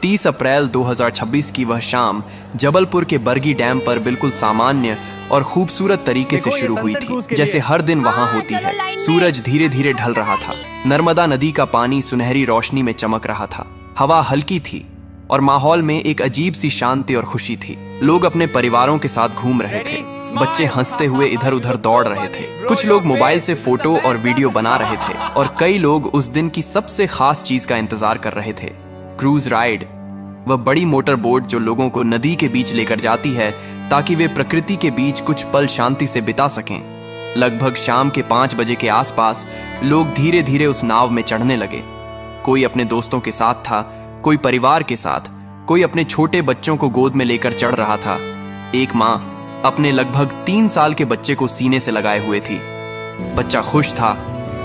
30 अप्रैल 2026 की वह शाम जबलपुर के बरगी डैम पर बिल्कुल सामान्य और खूबसूरत तरीके से शुरू हुई थी, जैसे हर दिन वहां होती है। सूरज धीरे धीरे ढल रहा था। नर्मदा नदी का पानी सुनहरी रोशनी में चमक रहा था। हवा हल्की थी और माहौल में एक अजीब सी शांति और खुशी थी। लोग अपने परिवारों के साथ घूम रहे थे। बच्चे हंसते हुए इधर उधर दौड़ रहे थे। कुछ लोग मोबाइल से फोटो और वीडियो बना रहे थे और कई लोग उस दिन की सबसे खास चीज का इंतजार कर रहे थे, क्रूज राइड। वह बड़ी मोटर बोट जो लोगों को नदी के बीच लेकर जाती है ताकि वे प्रकृति के बीच कुछ पल शांति से बिता सकें। लगभग शाम के 5 बजे के आसपास लोग धीरे धीरे उस नाव में चढ़ने लगे। कोई अपने दोस्तों के साथ था, कोई परिवार के साथ, कोई अपने छोटे बच्चों को गोद में लेकर चढ़ रहा था। एक माँ अपने लगभग 3 साल के बच्चे को सीने से लगाए हुए थी। बच्चा खुश था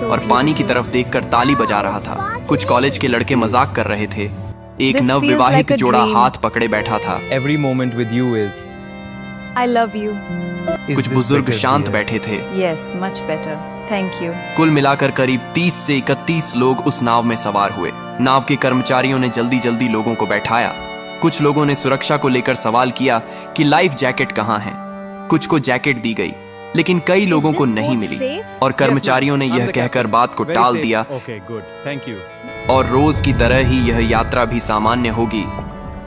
और पानी की तरफ देखकर ताली बजा रहा था। कुछ कॉलेज के लड़के मजाक कर रहे थे। एक नवविवाहित जोड़ा हाथ पकड़े बैठा था। Every moment with you is I love you. कुछ बुजुर्ग शांत बैठे थे। Yes, much better. Thank you. कुल मिलाकर करीब 30 से 31 लोग उस नाव में सवार हुए। नाव के कर्मचारियों ने जल्दी जल्दी लोगों को बैठाया। कुछ लोगों ने सुरक्षा को लेकर सवाल किया कि लाइफ जैकेट कहाँ है। कुछ को जैकेट दी गई, लेकिन कई लोगों को नहीं मिली और कर्मचारियों ने यह कहकर बात को टाल दिया और रोज की तरह ही यह यात्रा भी सामान्य होगी।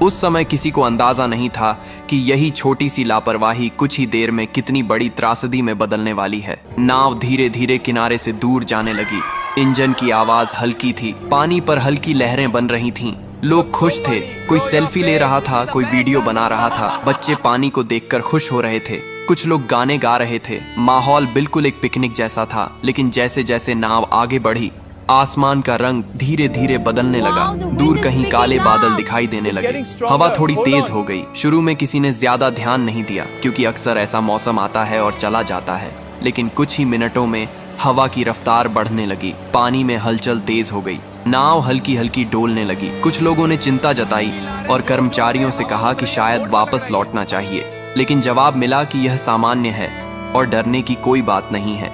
उस समय किसी को अंदाजा नहीं था कि यही छोटी सी लापरवाही कुछ ही देर में कितनी बड़ी त्रासदी में बदलने वाली है। नाव धीरे धीरे किनारे से दूर जाने लगी। इंजन की आवाज हल्की थी। पानी पर हल्की लहरें बन रही थीं। लोग खुश थे। कोई सेल्फी ले रहा था, कोई वीडियो बना रहा था। बच्चे पानी को देखकर खुश हो रहे थे। कुछ लोग गाने गा रहे थे। माहौल बिल्कुल एक पिकनिक जैसा था। लेकिन जैसे जैसे नाव आगे बढ़ी, आसमान का रंग धीरे धीरे बदलने लगा। दूर कहीं काले बादल दिखाई देने लगे। हवा थोड़ी तेज हो गई। शुरू में किसी ने ज्यादा ध्यान नहीं दिया, क्योंकि अक्सर ऐसा मौसम आता है और चला जाता है। लेकिन कुछ ही मिनटों में हवा की रफ्तार बढ़ने लगी। पानी में हलचल तेज हो गई। नाव हल्की हल्की डोलने लगी। कुछ लोगों ने चिंता जताई और कर्मचारियों से कहा कि शायद वापस लौटना चाहिए, लेकिन जवाब मिला कि यह सामान्य है और डरने की कोई बात नहीं है।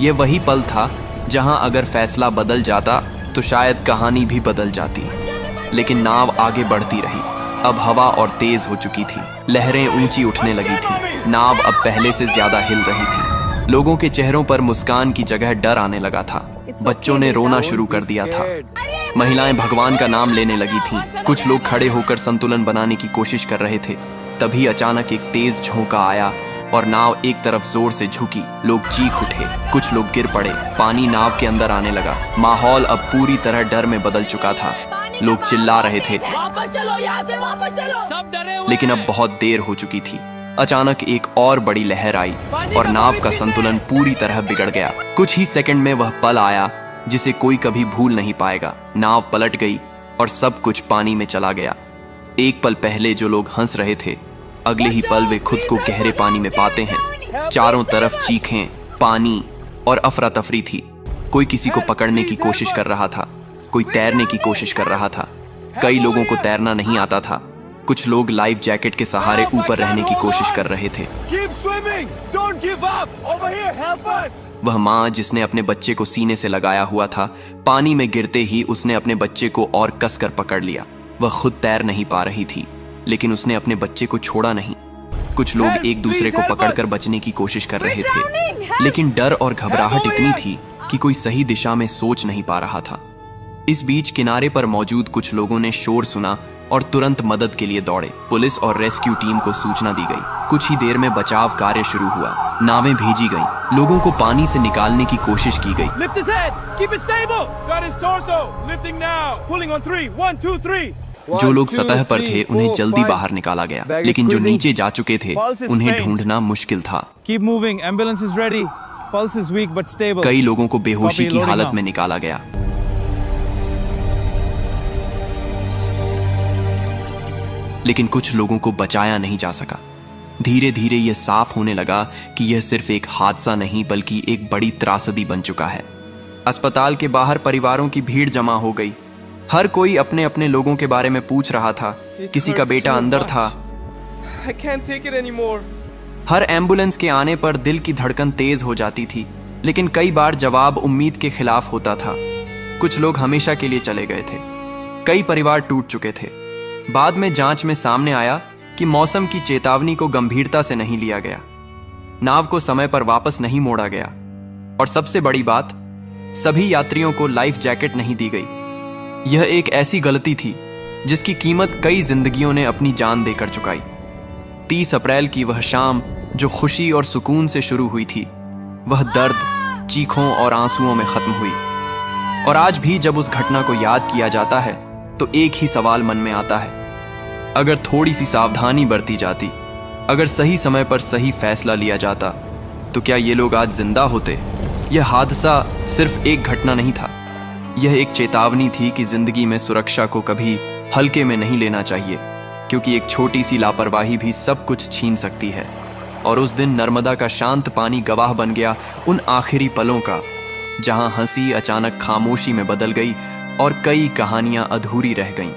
यह वही पल था जहां अगर फैसला बदल जाता तो शायद कहानी भी बदल जाती। लेकिन नाव आगे बढ़ती रही। अब हवा और तेज हो चुकी थी। लहरें ऊंची उठने लगी थी। नाव अब पहले से ज्यादा हिल रही थी। लोगों के चेहरों पर मुस्कान की जगह डर आने लगा था। बच्चों ने रोना शुरू कर दिया था। महिलाएं भगवान का नाम लेने लगी थीं। कुछ लोग खड़े होकर संतुलन बनाने की कोशिश कर रहे थे। तभी अचानक एक तेज झोंका आया और नाव एक तरफ जोर से झुकी। लोग चीख उठे। कुछ लोग गिर पड़े। पानी नाव के अंदर आने लगा। माहौल अब पूरी तरह डर में बदल चुका था। लोग चिल्ला रहे थे, लेकिन अब बहुत देर हो चुकी थी। अचानक एक और बड़ी लहर आई और नाव का संतुलन पूरी तरह बिगड़ गया। कुछ ही सेकंड में वह पल आया जिसे कोई कभी भूल नहीं पाएगा। नाव पलट गई और सब कुछ पानी में चला गया। एक पल पहले जो लोग हंस रहे थे, अगले ही पल वे खुद को गहरे पानी में पाते हैं। चारों तरफ चीखें, पानी और अफरा तफरी थी। कोई किसी को पकड़ने की कोशिश कर रहा था, कोई तैरने की कोशिश कर रहा था। कई लोगों को तैरना नहीं आता था। कुछ लोग लाइफ जैकेट के सहारे ऊपर रहने की कोशिश कर रहे थे। वह माँ जिसने अपने बच्चे को सीने से लगाया हुआ था, पानी में गिरते ही उसने अपने बच्चे को और कसकर पकड़ लिया। वह खुद तैर नहीं पा रही थी, लेकिन उसने अपने बच्चे को छोड़ा नहीं। कुछ लोग एक दूसरे को पकड़कर बचने की कोशिश कर रहे थे, लेकिन डर और घबराहट इतनी थी कि कोई सही दिशा में सोच नहीं पा रहा था। इस बीच किनारे पर मौजूद कुछ लोगों ने शोर सुना और तुरंत मदद के लिए दौड़े। पुलिस और रेस्क्यू टीम को सूचना दी गई। कुछ ही देर में बचाव कार्य शुरू हुआ। नावें भेजी गईं। लोगों को पानी से निकालने की कोशिश की गई। जो लोग सतह पर थे उन्हें जल्दी बाहर निकाला गया, लेकिन जो नीचे जा चुके थे उन्हें ढूंढना मुश्किल था। कई लोगों को बेहोशी की हालत में निकाला गया। लेकिन कुछ लोगों को बचाया नहीं जा सका। धीरे धीरे यह साफ होने लगा कि यह सिर्फ एक हादसा नहीं बल्कि एक बड़ी त्रासदी बन चुका है। अस्पताल के बाहर परिवारों की भीड़ जमा हो गई। हर कोई अपने अपने लोगों के बारे में पूछ रहा था। किसी का बेटा अंदर था। हर एम्बुलेंस के आने पर दिल की धड़कन तेज हो जाती थी, लेकिन कई बार जवाब उम्मीद के खिलाफ होता था। कुछ लोग हमेशा के लिए चले गए थे। कई परिवार टूट चुके थे। बाद में जांच में सामने आया कि मौसम की चेतावनी को गंभीरता से नहीं लिया गया, नाव को समय पर वापस नहीं मोड़ा गया और सबसे बड़ी बात, सभी यात्रियों को लाइफ जैकेट नहीं दी गई। यह एक ऐसी गलती थी जिसकी कीमत कई जिंदगियों ने अपनी जान देकर चुकाई। 30 अप्रैल की वह शाम जो खुशी और सुकून से शुरू हुई थी, वह दर्द, चीखों और आंसुओं में खत्म हुई। और आज भी जब उस घटना को याद किया जाता है तो एक ही सवाल मन में आता है, अगर थोड़ी सी सावधानी बरती जाती, अगर सही समय पर सही फैसला लिया जाता, तो क्या ये लोग आज जिंदा होते? यह हादसा सिर्फ एक घटना नहीं था, यह एक चेतावनी थी कि जिंदगी में सुरक्षा को कभी हल्के में नहीं लेना चाहिए, क्योंकि एक छोटी सी लापरवाही भी सब कुछ छीन सकती है। और उस दिन नर्मदा का शांत पानी गवाह बन गया उन आखिरी पलों का, जहां हंसी अचानक खामोशी में बदल गई और कई कहानियां अधूरी रह गईं।